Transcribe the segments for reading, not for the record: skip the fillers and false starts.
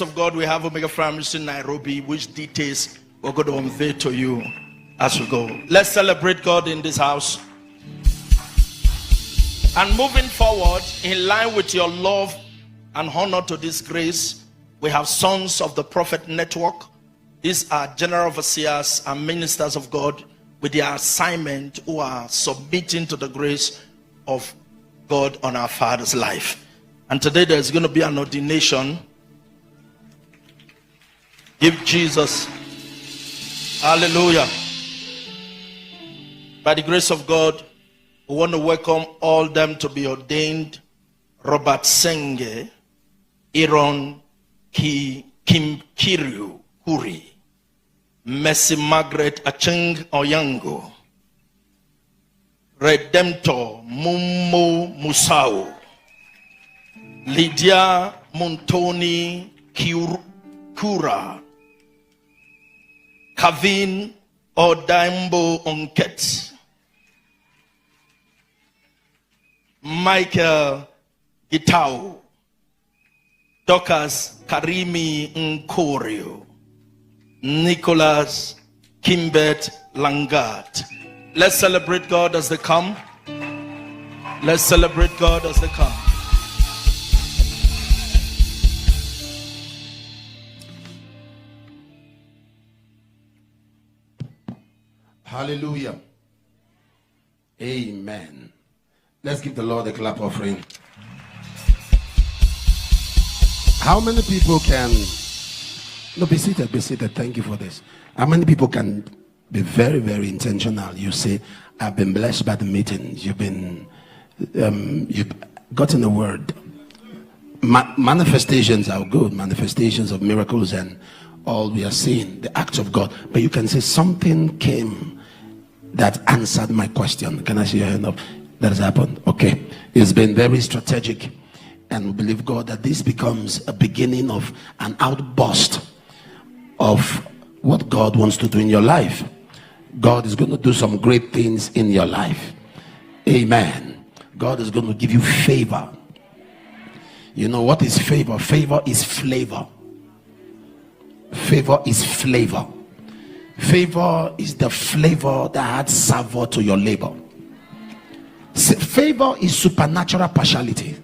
Of God, we have Omega Families in Nairobi, which details we're going to unveil to you as we go. Let's celebrate God in this house. And moving forward, in line with your love and honor to this grace, we have Sons of the Prophet Network. These are general overseers and ministers of God with their assignment, who are submitting to the grace of God on our Father's life. And today there's going to be an ordination. Give Jesus. Hallelujah. By the grace of God, we want to welcome all them to be ordained. Robert Senge, Aaron Kim Kiriu Huri, Mercy Margaret Acheng Oyango, Redemptor Mumo Musau, Lydia Montoni Kura, Kavin Odaimbo Onket, Michael Gitau, Dokas Karimi Nkorio, Nicholas Kimbet Langat. Let's celebrate God as they come. Let's celebrate God as they come. Hallelujah. Amen. Let's give the Lord a clap offering. How many people can... No, be seated, be seated. Thank you for this. How many people can be very, very intentional? You say, I've been blessed by the meetings. You've gotten a word. Manifestations are good. Manifestations of miracles and all we are seeing, the acts of God. But you can say something came that answered my question. Can I see your hand up? That has happened. Okay. It's been very strategic. And we believe, God, that this becomes a beginning of an outburst of what God wants to do in your life. God is going to do some great things in your life. Amen. God is going to give you favor. You know what is favor? Favor is flavor. Favor is flavor. Favor is the flavor that adds savor to your labor. Favor is supernatural partiality.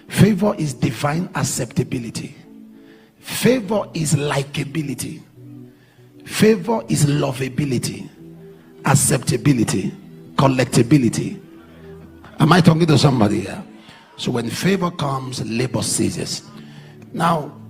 Favor is divine acceptability. Favor is likability. Favor is lovability, acceptability, collectability. Am I talking to somebody here? So when favor comes, labor ceases. Now,